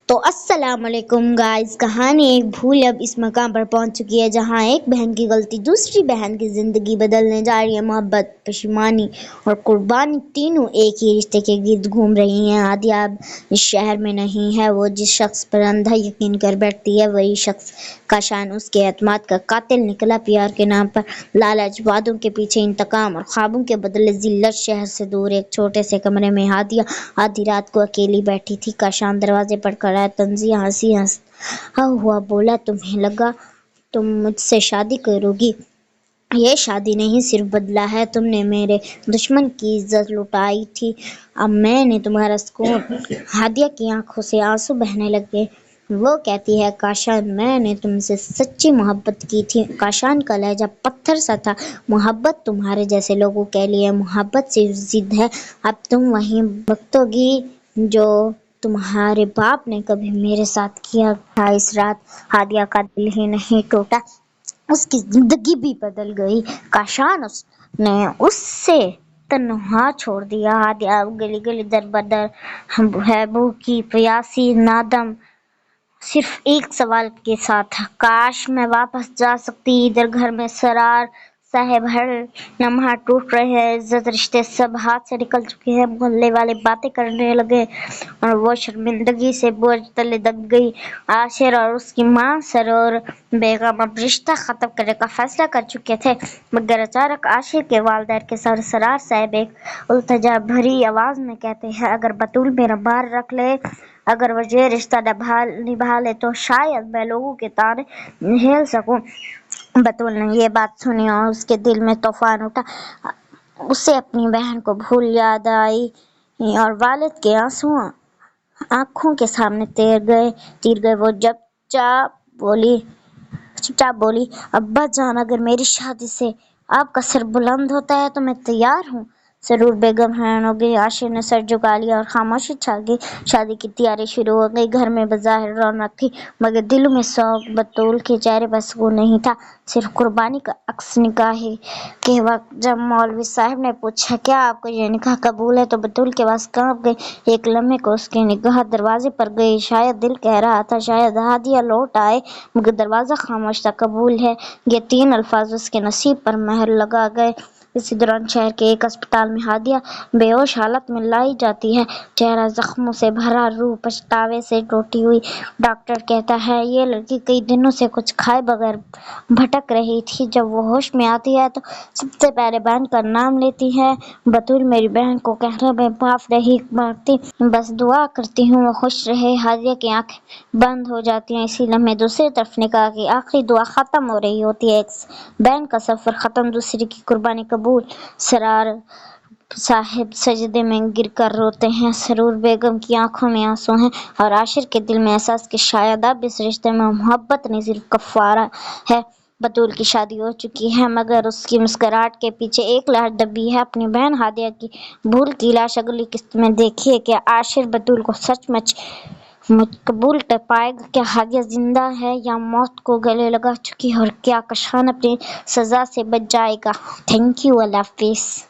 तो अस्सलाम वालेकुम गाइस। कहानी एक भूल अब इस मकाम पर पहुंच चुकी है जहां एक बहन की गलती दूसरी बहन की जिंदगी बदलने जा रही है। मोहब्बत, पशेमानी और कुर्बानी तीनों एक ही रिश्ते के गिर्द घूम रही हैं। आदिया अब इस शहर में नहीं है। वो जिस शख्स पर अंधा यकीन कर बैठती है वही शख्स काशान उसके एतमाद का कातिल निकला। प्यार के नाम पर लालच, वादों के पीछे इंतकाम और ख्वाबों के बदले जिल्लत। शहर से दूर एक छोटे से कमरे में हादिया आधी रात को अकेली बैठी थी। काशान दरवाजे पर खड़ा है। तंजिया हंसा हुआ बोला, तुम्हें लगा तुम मुझसे शादी करोगी? ये शादी नहीं, सिर्फ बदला है। तुमने मेरे दुश्मन की इज्जत लुटाई थी, अब मैंने तुम्हारा सुकून। हादिया की आंखों से आंसू बहने लगे। वो कहती है, काशान मैंने तुमसे सच्ची मोहब्बत की थी। काशान का लहजा पत्थर सा था। मोहब्बत तुम्हारे जैसे लोगों के लिए मोहब्बत सिर्फ जिद है। अब तुम वही भुगतोगी जो तुम्हारे बाप ने कभी मेरे साथ किया था। इस रात हादिया का दिल ही नहीं टूटा, उसकी जिंदगी भी बदल गई। काशान उसने उससे तन्हा छोड़ दिया। हादिया अब गली गली दर बदर है, भूखी प्यासी नादम, सिर्फ एक सवाल के साथ, काश मैं वापस जा सकती। इधर घर में सरार साहेब हर लम्हा टूट रहे हैं। इज्जत रिश्ते सब हाथ से निकल चुके हैं। मोहल्ले वाले बातें करने लगे और वो शर्मिंदगी से बोझ तले दब गई। आशिर और उसकी माँ सरोर बेगम अब रिश्ता खत्म करने का फैसला कर चुके थे, मगर अचानक आशिर के वालिदैन के सर सरार साहब एक उल्तजा भरी आवाज में कहते हैं, अगर बतूल मेरा बार रख ले, अगर वो ये रिश्ता निभा ले तो शायद मैं लोगों के ताने झेल सकूं। बतूल ने ये बात सुनी और उसके दिल में तूफान उठा। उसे अपनी बहन को भूल याद आई और वालिद के आंसू आंखों के सामने तीर गए। वो जब चुपचाप बोली, अब्बा जान, अगर मेरी शादी से आपका सर बुलंद होता है तो मैं तैयार हूँ। सरूर बेगम हैरान हो गई। आशिर ने सर झुका लिया और खामोशी छा गई। शादी की तैयारी शुरू हो गई। घर में बज़ाहिर रौनक थी, मगर दिलों में शौक। बतूल के चेहरे पर सुकून नहीं था, सिर्फ कुर्बानी का अक्स। निकाह के वक्त जब मौलवी साहब ने पूछा, क्या आपको ये निकाह कबूल है, तो बतूल के पास कांप गई। एक लम्हे को उसकी निगाह दरवाजे पर गई। शायद दिल कह रहा था, शायद हादिया लौट आए, मगर दरवाजा खामोश था। कबूल है, ये 3 अल्फाज उसके नसीब पर महर लगा गए। इसी दौरान शहर के एक अस्पताल में हादिया बेहोश हालत में लाई जाती है, चेहरा जख्मों से भरा, रूह पछतावे से टूटी हुई। डॉक्टर कहता है, ये लड़की कई दिनों से कुछ खाए बगैर भटक रही थी। जब वो होश में आती है तो सबसे पहले बहन का नाम लेती है। बतूल मेरी बहन को कहने में माफ नहीं मांगती, बस दुआ करती हूँ वो खुश रहे। हादिया की आंखें बंद हो जाती हैं। इसी लम्हे दूसरी तरफ निकाह की आखिरी दुआ खत्म हो रही होती है। एक बहन का सफर खत्म, दूसरी की कुर्बानी कबूल। सरार साहिब सजदे में गिरकर रोते हैं। सरूर बेगम की आंखों में आंसू हैं और आशिर के दिल में एहसास कि शायद अब इस रिश्ते में मोहब्बत नहीं, सिर्फ कफारा है। बतूल की शादी हो चुकी है, मगर उसकी मुस्कुराहट के पीछे एक लाश दबी है, अपनी बहन हादिया की भूल की लाश। अगली किस्त में देखिए कि आशिर बतूल को सचमुच कबूल कर पाएगा। क्या हादिया जिंदा है या मौत को गले लगा चुकी है, और क्या काशान अपनी सजा से बच जाएगा? Thank you. Allah Hafiz.